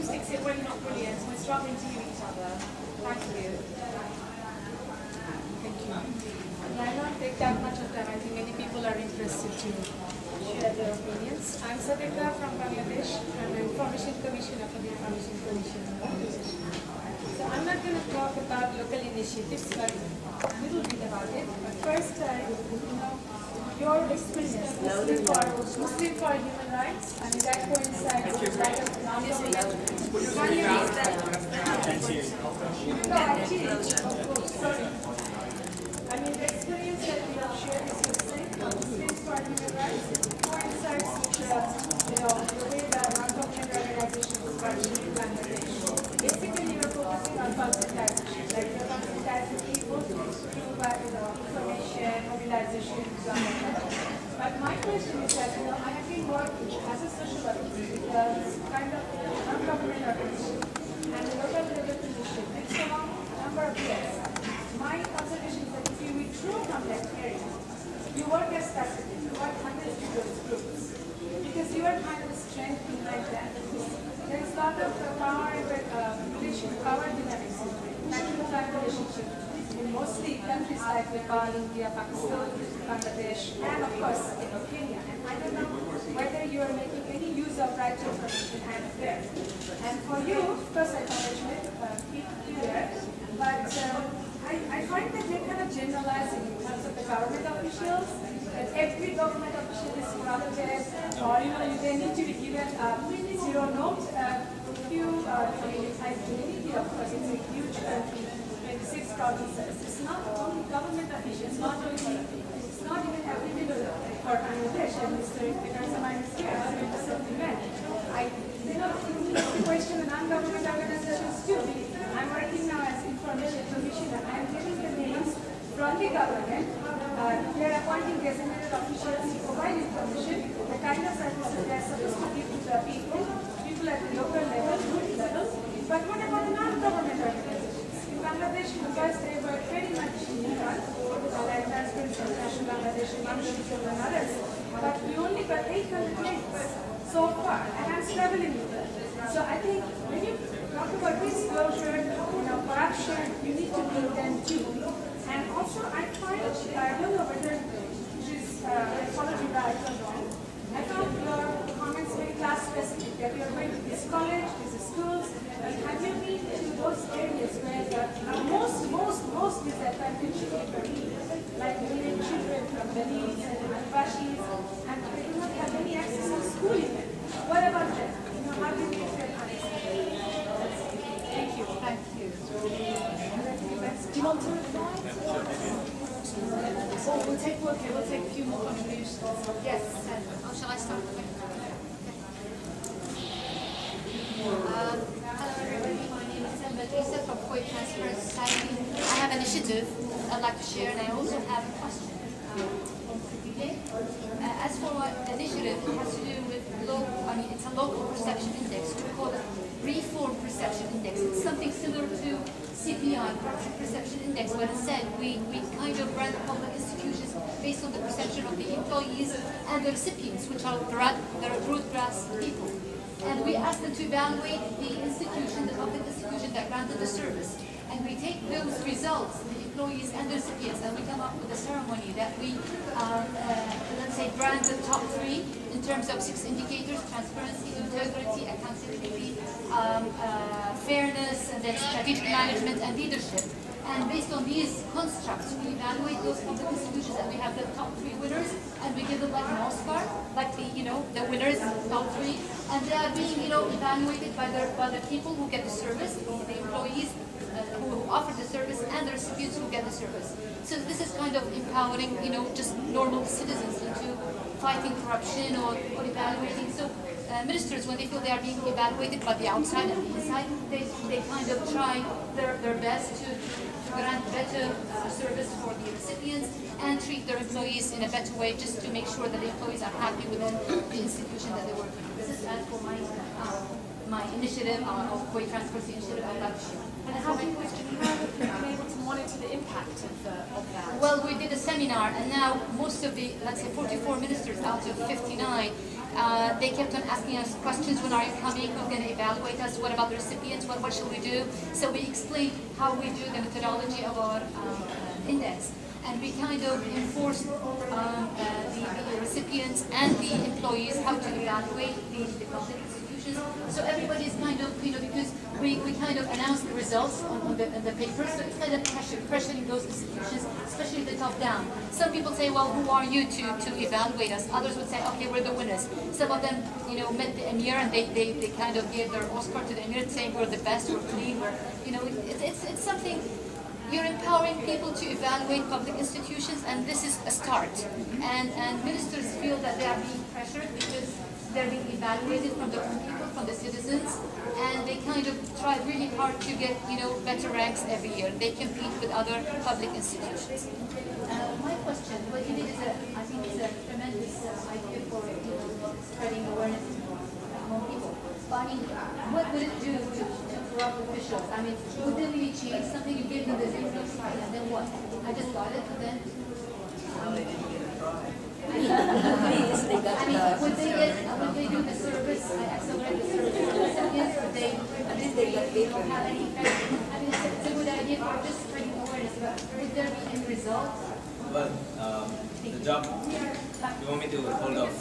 acoustics here really not brilliant. We're struggling to hear each other. Thank you. Thank you. Yeah, I won't take that much of time. I think many people are interested to share their opinions. I'm Sabita from Bangladesh. I'm an Information Commissioner for the Information Commission. So I'm not going to talk about local initiatives, but a little bit about it. But first, your experience, Muslim for human rights, and that coincides with that of non-government. I mean, the experience that we have shared is the same. Muslims for human rights coincides with the way that non-government organizations function in Bangladesh. Basically, you are focusing on conscientization, like you're conscientizing people through information, mobilization, blah, blah, blah. But my question is that, I have been working as a social worker with kind of non-government organization and a local level initiative for a number of years. My observation is that if you withdraw from that area, you work as faculty, you work under those groups, because you are kind of strength in like that. There is a lot of power dynamics in natural relationship in mostly countries like Nepal, India, Pakistan, Bangladesh, and of course Kenya. And I don't know whether you are making any use of right to information and there. And for you, of course, I congratulate you there, but I find that you're kind of generalizing in terms of the government officials, that every government official is corrupted, or they need to be given a zero note. India, of course, it's a huge country, 26 provinces. It's not only government officials, not even every middle or Bangladesh administrator, because I'm here, I'm in the supplement. We need to question the non-government organizations too. I'm working now as information commissioner. I'm getting the names from the government. They are appointing designated officials to provide information, the kind of services they are supposed to give to the people at the local level, good level. But what about the non-government organizations? In Bangladesh, because they were very much neutral, like Transparency International Bangladesh, and others, but we only got 800 names so far, and I'm struggling with that. So I think when you talk about disclosure, corruption, you need to bring them too. And also, I find, I don't know whether this is apology right or wrong, I found your comments very class specific, that you are going to this college, these schools, and have you been to those areas where the most disadvantaged children, like million children from Belize and Bashis, and they do not have any access to school even. What about them? How do you make them understand? Thank you. Thank you. Do you want to reply? We'll take a few more contributions. Yes. Shall I start? Hello everybody, my name is Lisa from Kuwait Transparency Society. I have an initiative I'd like to share, and I also have a question. Okay? As for my initiative, it has to do with it's a local perception index. We call it Reform Perception Index. It's something similar to CPI, Corruption Perception Index, but instead we kind of rank public institutions based on the perception of the employees and the recipients, which are the root grass people. And we ask them to evaluate the institution, the public institution that granted the service. And we take those results, the employees and the recipients, and we come up with a ceremony that we, let's say, brand the top 3 in terms of 6 indicators: transparency, integrity, accountability, fairness, and then strategic management and leadership. And based on these constructs, we evaluate those public institutions, and we have the top 3 winners, and we give them like an Oscar, like the winners, top 3, and they are being evaluated by the people who get the service, the employees who offer the service, and the recipients who get the service. So this is kind of empowering, just normal citizens into fighting corruption or evaluating. So ministers, when they feel they are being evaluated by the outside and the inside, they kind of try their best to grant better service for the recipients and treat their employees in a better way, just to make sure that the employees are happy within the institution that they work in. This is as for my initiative, of Kuwait Transparency Initiative, I'd like to share. And how have you been able to monitor the impact of that? Well, we did a seminar, and now most of the, let's say, 44 ministers out of 59 They kept on asking us questions: when are you coming? Who's going to evaluate us? What about the recipients? What should we do? So we explained how we do the methodology of our index. And we kind of enforced the recipients and the employees how to evaluate the public institutions. So everybody is kind of, because we kind of announced the results on the paper, so it's kind of pressuring those institutions, especially the top down. Some people say, well, who are you to evaluate us? Others would say, okay, we're the winners. Some of them, met the emir and they kind of gave their Oscar to the emir, saying we're the best, we're clean, it's something. You're empowering people to evaluate public institutions, and this is a start. And ministers feel that they are being pressured because they're being evaluated from the people, from the citizens, and they kind of try really hard to get, better ranks every year. They compete with other public institutions. My question, what you did is I think it's a tremendous idea for spreading awareness among people. But I mean, what would it do to corrupt officials? I mean, would they really change something? You give them the zero side, and then what? I just got it, and then. Would they do the service? Accelerate the service for the recipients? Would they don't have any effect? I mean, it's a good idea for just spreading awareness, but would there be any results? Well, the job. You want me to hold off?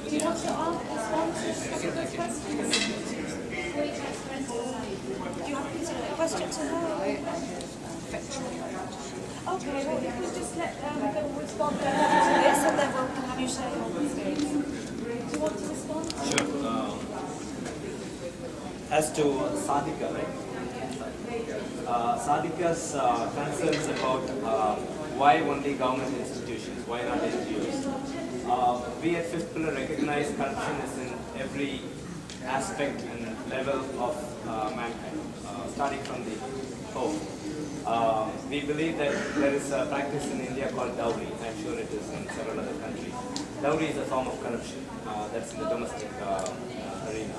Do you want to respond to some of those questions? Do you want me to put a question to her? Okay, well, you could just let them respond to this, and then we'll have you share your experience. Do you want to respond? Sure. As to Sadika, right? Sadika's concerns about why only government institutions, why not NGOs? We at Fifth Pillar recognize corruption is in every aspect and level of mankind, starting from the home. We believe that there is a practice in India called dowry. I'm sure it is in several other countries. Dowry is a form of corruption that's in the domestic arena.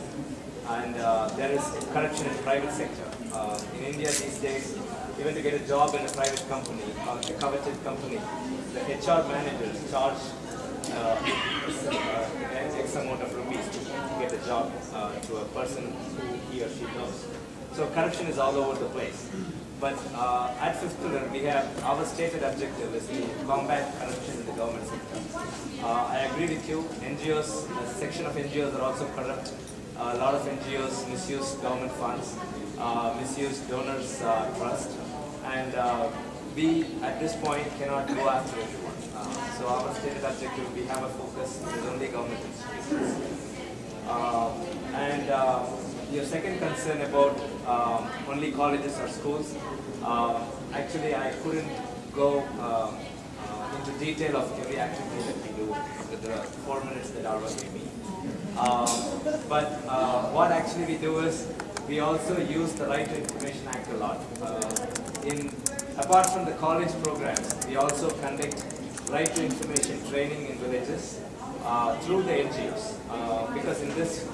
And there is corruption in the private sector. In India these days, even to get a job in a private company, a coveted company, the HR managers charge X amount of rupees to get a job to a person who he or she knows. So corruption is all over the place. But at Fifth Pillar, we have our stated objective is to combat corruption in the government sector. I agree with you. NGOs, a section of NGOs are also corrupt. A lot of NGOs misuse government funds, misuse donors' trust, and we at this point cannot go after everyone. So our stated objective, we have a focus is only government institutions. Your second concern about only colleges or schools, actually I couldn't go into detail of every activity that we do with the 4 minutes that Arwa gave me. But what actually we do is we also use the Right to Information Act a lot. Apart from the college programs, we also conduct right to information training in villages through the NGOs. Because in this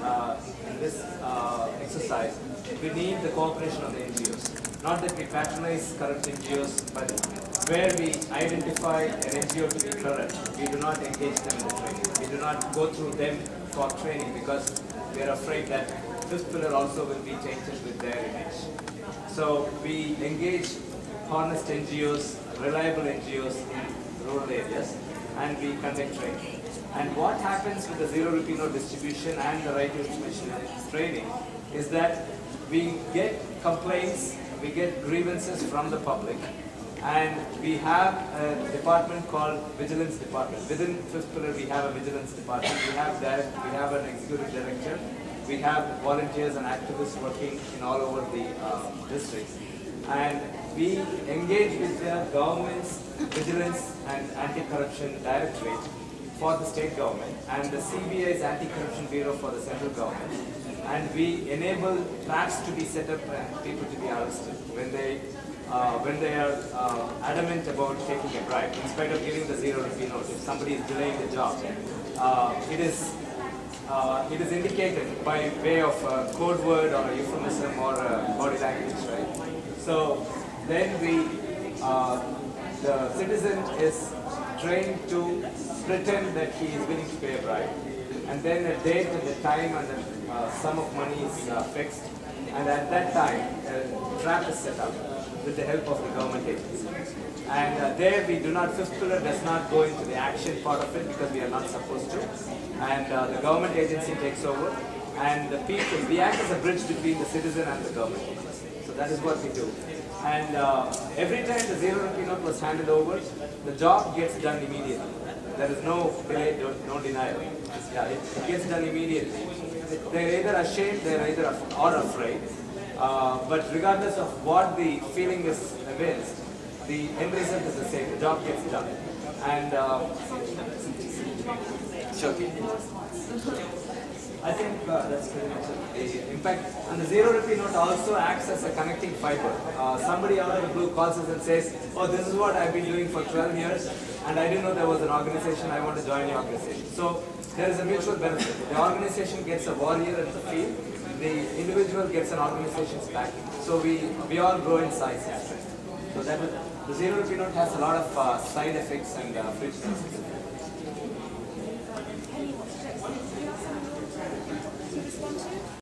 exercise, we need the cooperation of the NGOs. Not that we patronize corrupt NGOs, but where we identify an NGO to be corrupt, we do not engage them in the training. We do not go through them for training because we are afraid that Fifth Pillar also will be tainted with their image. So we engage honest NGOs, reliable NGOs in rural areas, and we conduct training. And what happens with the zero rupee note distribution and the right to information training is that we get complaints, we get grievances from the public, and we have a department called Vigilance Department. Within Fifth Pillar, we have a Vigilance Department. We have an executive director. We have volunteers and activists working in all over the districts. And we engage with the government's Vigilance and Anti-Corruption Directorate for the state government and the CBI's Anti-Corruption Bureau for the central government. And we enable traps to be set up and people to be arrested when they are adamant about taking a bribe, in spite of giving the zero rupee note. If somebody is delaying the job, it is indicated by way of a code word or a euphemism or a body language, right? So then the citizen is trained to pretend that he is willing to pay a bribe. and then a date and the time and the sum of money is fixed, and at that time a trap is set up with the help of the government agency. And there we do not, fifth pillar does not go into the action part of it because we are not supposed to, and the government agency takes over, and the people, we act as a bridge between the citizen and the government. So that is what we do. And every time the 0 rupee note was handed over, the job gets done immediately. There is no delay, no denial. Yeah, it gets done immediately. They're either ashamed, they're either or afraid. But regardless of what the feeling is against, the end result is the same. The job gets done. And sure. I think that's pretty much it. In fact, and the 0 rupee note also acts as a connecting fiber. Somebody out of the blue calls us and says, oh, this is what I've been doing for 12 years, and I didn't know there was an organization, I want to join your organization. So there is a mutual benefit. The organization gets a warrior at the field, the individual gets an organization's backing. So we all grow in size and strength. So that the 0 rupee note has a lot of side effects and frictions.